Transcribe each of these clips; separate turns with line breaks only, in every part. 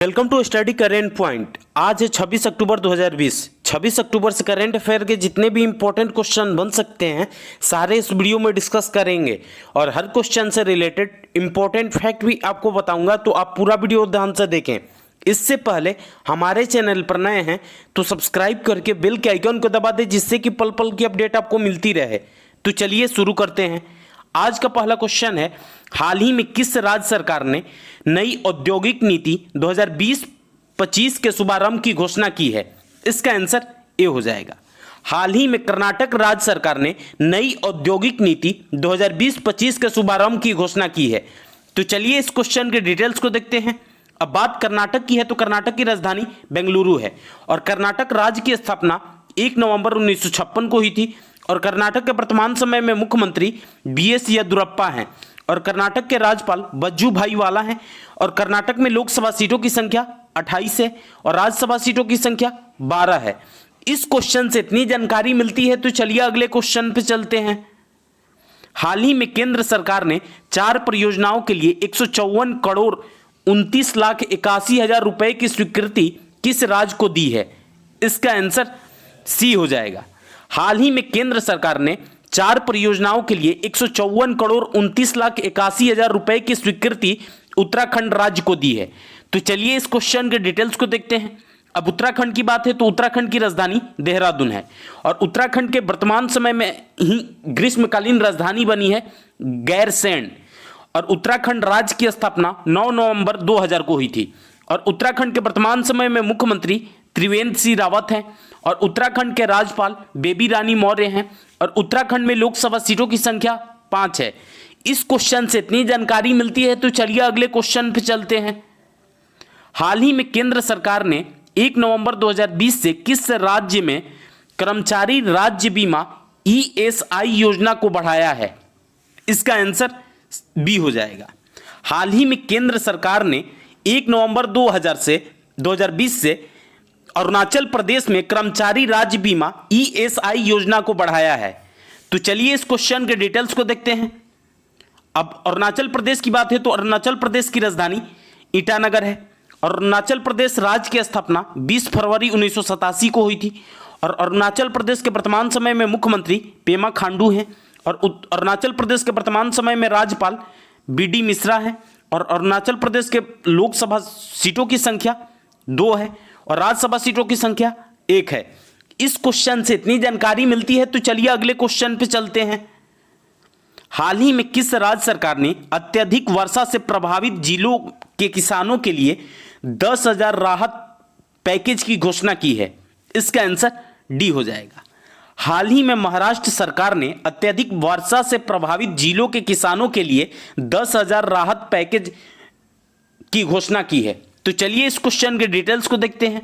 Welcome to Study Current Point. आज है 26 अक्टूबर 2020। 26 अक्टूबर से करेंट अफेयर के जितने भी इंपॉर्टेंट क्वेश्चन बन सकते हैं सारे इस वीडियो में डिस्कस करेंगे और हर क्वेश्चन से रिलेटेड इंपॉर्टेंट फैक्ट भी आपको बताऊंगा, तो आप पूरा वीडियो ध्यान से देखें। इससे पहले हमारे चैनल पर नए हैं तो सब्सक्राइब करके बेल के आइकन को दबा दें, जिससे कि पल पल की अपडेट आपको मिलती रहे। तो चलिए शुरू करते हैं। आज का पहला क्वेश्चन है, हाल ही में किस राज्य सरकार ने नई औद्योगिक नीति 2020-25 के शुभारंभ की घोषणा की है? इसका आंसर ए हो जाएगा। हाल ही में कर्नाटक राज्य सरकार ने नई औद्योगिक नीति 2020-25 के शुभारंभ की घोषणा की है। तो चलिए इस क्वेश्चन के डिटेल्स को देखते हैं। अब बात कर्नाटक की है तो कर्नाटक की राजधानी बेंगलुरु है और कर्नाटक राज्य की स्थापना 1 नवंबर 1956 को हुई थी और कर्नाटक के वर्तमान समय में मुख्यमंत्री बीएस येदियुरप्पा हैं और कर्नाटक के राज्यपाल वजुभाई वाला हैं और कर्नाटक में लोकसभा सीटों की संख्या 28 है और राज्यसभा सीटों की संख्या 12 है। इस क्वेश्चन से इतनी जानकारी मिलती है, तो चलिए अगले क्वेश्चन पे चलते हैं। हाल ही में केंद्र सरकार ने 4 परियोजनाओं के लिए 154 करोड़ 29,81,000 रुपए की स्वीकृति किस राज्य को दी है? इसका आंसर सी हो जाएगा। हाल ही में केंद्र सरकार ने 4 परियोजनाओं के लिए 154 करोड़ 29,81,000 रुपए की स्वीकृति उत्तराखंड राज्य को दी है। तो चलिए इस क्वेश्चन के डिटेल्स को देखते हैं। अब उत्तराखंड की बात है तो उत्तराखंड की राजधानी देहरादून है और उत्तराखंड के वर्तमान समय में ही ग्रीष्मकालीन राजधानी बनी है गैरसैंण और उत्तराखंड राज्य की स्थापना 9 नवंबर 2000 को हुई थी और उत्तराखंड के वर्तमान समय में मुख्यमंत्री त्रिवेंद्र सिंह रावत हैं और उत्तराखंड के राज्यपाल बेबी रानी मौर्य हैं और उत्तराखंड में लोकसभा सीटों की संख्या 5 है। इस क्वेश्चन से इतनी जानकारी मिलती है, तो चलिए अगले क्वेश्चन पे चलते हैं। हाल ही में केंद्र सरकार ने 1 नवंबर 2020 से किस राज्य में कर्मचारी राज्य बीमा ईएसआई योजना को बढ़ाया है? इसका आंसर बी हो जाएगा। हाल ही में केंद्र सरकार ने 1 नवंबर 2020 से अरुणाचल प्रदेश में कर्मचारी राज्य बीमा ईएसआई योजना को बढ़ाया है। तो चलिए इस क्वेश्चन के डिटेल्स को देखते हैं। अब अरुणाचल प्रदेश की बात है तो अरुणाचल प्रदेश की राजधानी ईटानगर है और अरुणाचल प्रदेश राज्य की स्थापना 20 फरवरी 1987 को हुई थी और अरुणाचल प्रदेश के वर्तमान समय में मुख्यमंत्री पेमा खांडू हैं और अरुणाचल प्रदेश के वर्तमान समय में राज्यपाल बीडी मिश्रा हैं और अरुणाचल प्रदेश के लोकसभा सीटों की संख्या 2 है और राज्यसभा सीटों की संख्या 1 है। इस क्वेश्चन से इतनी जानकारी मिलती है, तो चलिए अगले क्वेश्चन पे चलते हैं। हाल ही में किस राज्य सरकार ने अत्यधिक वर्षा से प्रभावित जिलों के किसानों के लिए 10,000 राहत पैकेज की घोषणा की है? इसका आंसर डी हो जाएगा। हाल ही में महाराष्ट्र सरकार ने अत्यधिक वर्षा से प्रभावित जिलों के किसानों के लिए 10,000 राहत पैकेज की घोषणा की है। तो चलिए इस क्वेश्चन के डिटेल्स को देखते हैं।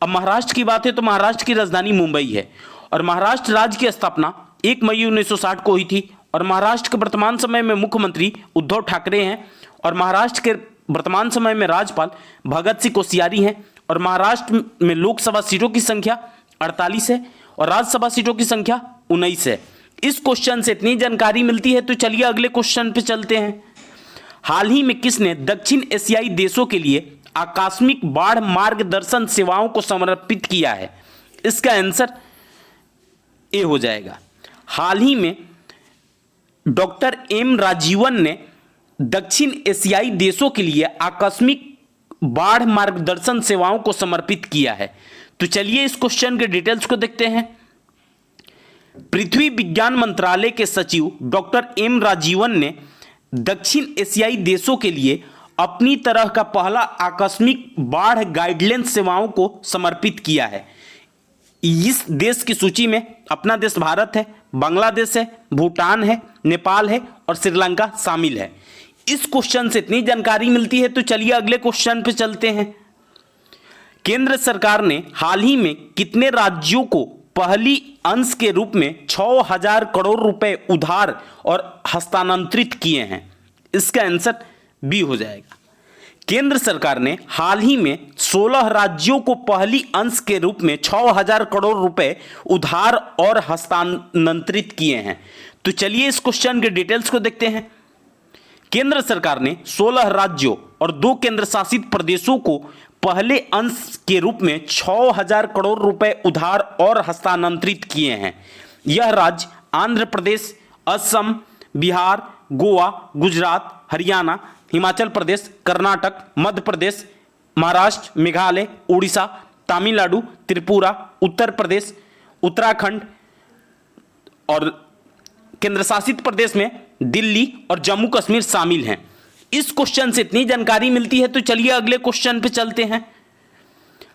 अब महाराष्ट्र की बात है तो महाराष्ट्र की राजधानी मुंबई है और महाराष्ट्र राज्य की स्थापना 1 मई 1960 को हुई थी और महाराष्ट्र के वर्तमान समय में मुख्यमंत्री उद्धव ठाकरे हैं और महाराष्ट्र के वर्तमान समय में राज्यपाल भगत सिंह कोश्यारी हैं और महाराष्ट्र में लोकसभा सीटों की संख्या 48 है और राज्यसभा सीटों की संख्या 19 है। इस क्वेश्चन से इतनी जानकारी मिलती है, तो चलिए अगले क्वेश्चन पे चलते हैं। हाल ही में किसने दक्षिण एशियाई देशों के लिए आकस्मिक बाढ़ मार्गदर्शन सेवाओं को समर्पित किया है? इसका आंसर ए हो जाएगा। हाल ही में डॉक्टर एम राजीवन ने दक्षिण एशियाई देशों के लिए आकस्मिक बाढ़ मार्गदर्शन सेवाओं को समर्पित किया है। तो चलिए इस क्वेश्चन के डिटेल्स को देखते हैं। पृथ्वी विज्ञान मंत्रालय के सचिव डॉक्टर एम राजीवन ने दक्षिण एशियाई देशों के लिए अपनी तरह का पहला आकस्मिक बाढ़ गाइडलाइंस सेवाओं को समर्पित किया है। इस देश की सूची में अपना देश भारत है, बांग्लादेश है, भूटान है, नेपाल है और श्रीलंका शामिल है। इस क्वेश्चन से इतनी जानकारी मिलती है, तो चलिए अगले क्वेश्चन पे चलते हैं। केंद्र सरकार ने हाल ही में कितने राज्यों को पहली अंश के रूप में 6,000 करोड़ रुपए उधार और हस्तांतरित किए हैं? इसका आंसर बी हो जाएगा। केंद्र सरकार ने हाल ही में 16 राज्यों को पहली अंश के रूप में 6,000 करोड़ रुपए उधार और हस्तांतरित किए हैं। तो चलिए इस क्वेश्चन के डिटेल्स को देखते हैं। केंद्र सरकार ने 16 राज्यों और 2 केंद्र शासित प्रदेशों को पहले अंश के रूप में 6000 करोड़ रुपए उधार और हस्तांतरित किए हैं। यह राज्य आंध्र प्रदेश, असम, बिहार, गोवा, गुजरात, हरियाणा, हिमाचल प्रदेश, कर्नाटक, मध्य प्रदेश, महाराष्ट्र, मेघालय, उड़ीसा, तमिलनाडु, त्रिपुरा, उत्तर प्रदेश, उत्तराखंड और केंद्र शासित प्रदेश में दिल्ली और जम्मू कश्मीर शामिल हैं। इस क्वेश्चन से इतनी जानकारी मिलती है तो चलिए अगले क्वेश्चन पे चलते हैं।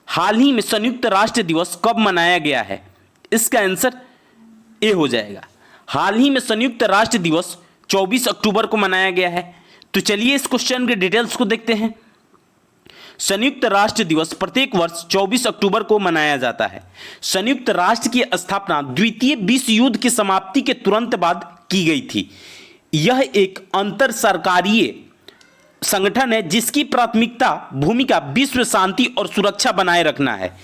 हाल ही में संयुक्त राष्ट्र दिवस कब मनाया गया है? इसका आंसर ए हो जाएगा। हाल ही में संयुक्त राष्ट्र दिवस 24 अक्टूबर को मनाया गया है। तो चलिए इस क्वेश्चन के डिटेल्स को देखते हैं। संयुक्त राष्ट्र दिवस प्रत्येक वर्ष 24 अक्टूबर को मनाया जाता है। संयुक्त राष्ट्र की स्थापना द्वितीय विश्व युद्ध की समाप्ति के तुरंत बाद की गई थी। यह एक अंतर सरकारीय संगठन है जिसकी प्राथमिकता भूमिका विश्व शांति और सुरक्षा बनाए रखना है।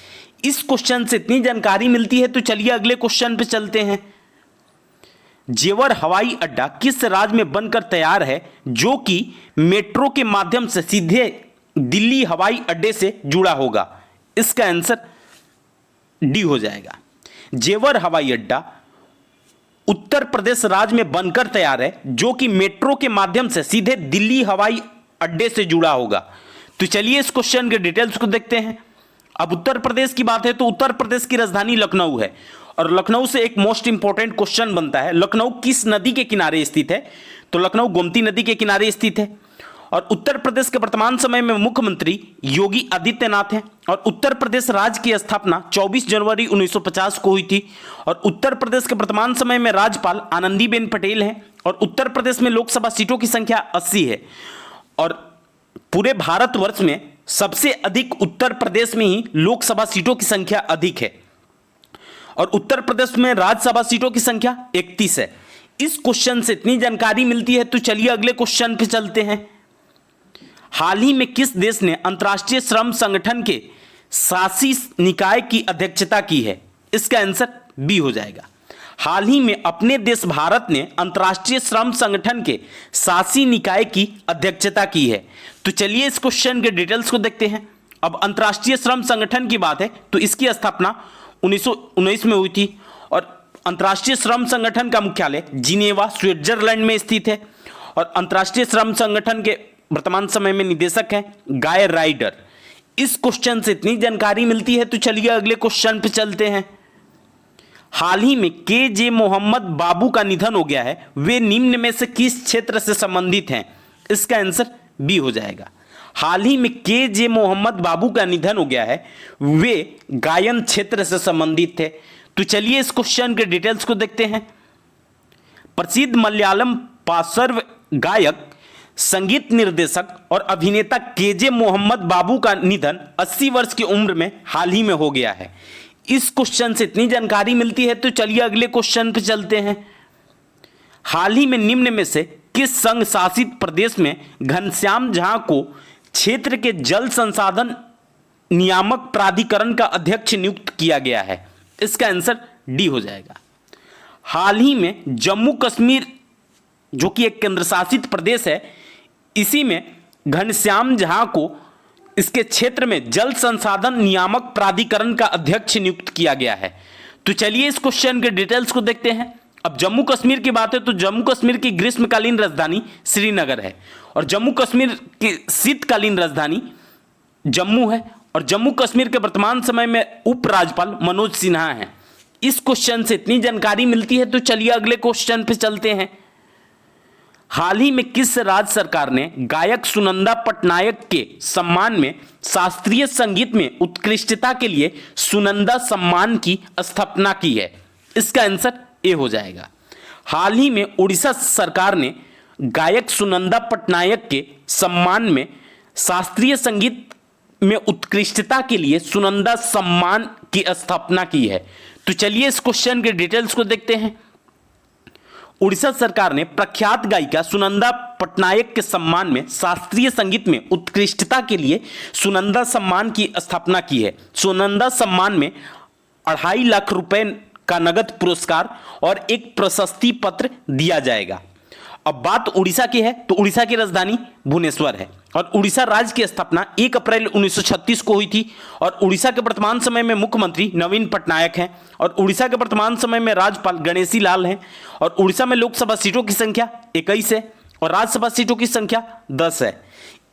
इस क्वेश्चन से इतनी जानकारी मिलती है तो चलिए अगले क्वेश्चन पे चलते हैं। जेवर हवाई अड्डा किस राज्य में बनकर तैयार है जो कि मेट्रो के माध्यम से सीधे दिल्ली हवाई अड्डे से जुड़ा होगा? इसका आंसर डी हो जाएगा। जेवर हवाई अड्डा उत्तर प्रदेश राज्य में बनकर तैयार है जो कि मेट्रो के माध्यम से सीधे दिल्ली हवाई अड्डे से जुड़ा होगा। तो चलिए इस क्वेश्चन के डिटेल्स को देखते हैं। अब उत्तर प्रदेश की बात है तो उत्तर प्रदेश की राजधानी लखनऊ है और लखनऊ से एक मोस्ट इंपॉर्टेंट क्वेश्चन बनता है, लखनऊ किस नदी के किनारे स्थित है? तो लखनऊ गोमती नदी के किनारे स्थित है। और उत्तर प्रदेश के वर्तमान समय में मुख्यमंत्री योगी आदित्यनाथ हैं और उत्तर प्रदेश राज्य की स्थापना 24 जनवरी 1950 को हुई थी। और उत्तर प्रदेश के वर्तमान समय में राज्यपाल आनंदीबेन पटेल हैं और उत्तर प्रदेश में लोकसभा सीटों की संख्या 80 है और पूरे भारतवर्ष में सबसे अधिक उत्तर प्रदेश में ही लोकसभा सीटों की संख्या अधिक है और उत्तर प्रदेश में राज्यसभा सीटों की संख्या 31 है। इस क्वेश्चन से इतनी जानकारी मिलती है तो चलिए अगले क्वेश्चन पे चलते हैं। हाल ही में किस देश ने अंतर्राष्ट्रीय श्रम संगठन के शासी निकाय की अध्यक्षता की है? इसका आंसर बी हो जाएगा। हाल ही में अपने देश भारत ने अंतर्राष्ट्रीय श्रम संगठन के शासी निकाय की अध्यक्षता की है। तो चलिए इस क्वेश्चन के डिटेल्स को देखते हैं। अब अंतर्राष्ट्रीय श्रम संगठन की बात है तो इसकी स्थापना 1919 में हुई थी और अंतर्राष्ट्रीय श्रम संगठन का मुख्यालय जिनेवा स्विट्जरलैंड में स्थित है और अंतर्राष्ट्रीय श्रम संगठन के वर्तमान समय में निदेशक हैं गाय राइडर। इस क्वेश्चन से इतनी जानकारी मिलती है तो चलिए अगले क्वेश्चन पे चलते हैं। हाल ही में के.जे. मोहम्मद बाबू का निधन हो गया है, वे निम्न में से किस क्षेत्र से संबंधित हैं? इसका आंसर बी हो जाएगा। हाल ही में के.जे. मोहम्मद बाबू का निधन हो गया है, वे गायन क्षेत्र से संबंधित थे। तो चलिए इस क्वेश्चन के डिटेल्स को देखते हैं। प्रसिद्ध मलयालम पार्श्व गायक, संगीत निर्देशक और अभिनेता के.जे. मोहम्मद बाबू का निधन 80 वर्ष की उम्र में हाल ही में हो गया है। इस क्वेश्चन से इतनी जानकारी मिलती है तो चलिए अगले क्वेश्चन पे चलते हैं। हाल ही में निम्न में से किस संघ शासित प्रदेश में घनश्याम झा को क्षेत्र के जल संसाधन नियामक प्राधिकरण का अध्यक्ष नियुक्त किया गया है? इसका आंसर डी हो जाएगा। हाल ही में जम्मू कश्मीर जो कि एक केंद्र शासित प्रदेश है, इसी में घनश्याम झा को इसके क्षेत्र में जल संसाधन नियामक प्राधिकरण का अध्यक्ष नियुक्त किया गया है। तो चलिए इस क्वेश्चन के डिटेल्स को देखते हैं। अब जम्मू कश्मीर की बात है तो जम्मू कश्मीर की ग्रीष्मकालीन राजधानी श्रीनगर है और जम्मू कश्मीर की शीतकालीन राजधानी जम्मू है और जम्मू कश्मीर के वर्तमान समय में उपराज्यपाल मनोज सिन्हा हैं। इस क्वेश्चन से इतनी जानकारी मिलती है तो चलिए अगले क्वेश्चन पे चलते हैं। हाल ही में किस राज्य सरकार ने गायक सुनंदा पटनायक के सम्मान में शास्त्रीय संगीत में उत्कृष्टता के लिए सुनंदा सम्मान की स्थापना की है? इसका आंसर ए हो जाएगा। हाल ही में उड़ीसा सरकार ने गायक सुनंदा पटनायक के सम्मान में शास्त्रीय संगीत में उत्कृष्टता के लिए सुनंदा सम्मान की स्थापना की है। तो चलिए इस क्वेश्चन के डिटेल्स को देखते हैं। उड़ीसा सरकार ने प्रख्यात गायिका सुनंदा पटनायक के सम्मान में शास्त्रीय संगीत में उत्कृष्टता के लिए सुनंदा सम्मान की स्थापना की है। सुनंदा सम्मान में 2.5 लाख रुपए का नगद पुरस्कार और एक प्रशस्ति पत्र दिया जाएगा। अब बात उड़ीसा की है तो उड़ीसा की राजधानी भुवनेश्वर है और उड़ीसा राज्य की स्थापना 1 अप्रैल 1936 को हुई थी और उड़ीसा के वर्तमान समय में मुख्यमंत्री नवीन पटनायक हैं और उड़ीसा के वर्तमान समय में राज्यपाल गणेशी लाल हैं और उड़ीसा में लोकसभा सीटों की संख्या 21 है और राज्यसभा सीटों की संख्या 10 है।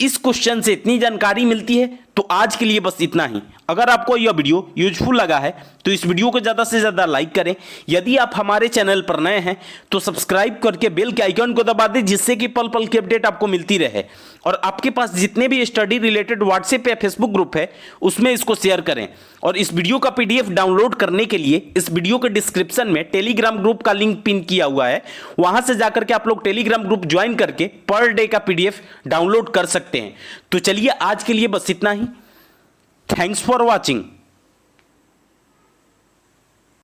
इस क्वेश्चन से इतनी जानकारी मिलती है तो आज के लिए बस इतना ही। अगर आपको यह वीडियो यूजफुल लगा है तो इस वीडियो को ज़्यादा से ज़्यादा लाइक करें। यदि आप हमारे चैनल पर नए हैं तो सब्सक्राइब करके बेल के आइकन को दबा दें जिससे कि पल पल की अपडेट आपको मिलती रहे और आपके पास जितने भी स्टडी रिलेटेड व्हाट्सएप या फेसबुक ग्रुप है उसमें इसको शेयर करें। और इस वीडियो का PDF डाउनलोड करने के लिए इस वीडियो के डिस्क्रिप्शन में टेलीग्राम ग्रुप का लिंक पिन किया हुआ है, वहां से जाकर के आप लोग टेलीग्राम ग्रुप ज्वाइन करके पर डे का PDF डाउनलोड कर सकते हैं। तो चलिए आज के लिए बस इतना ही। Thanks for watching.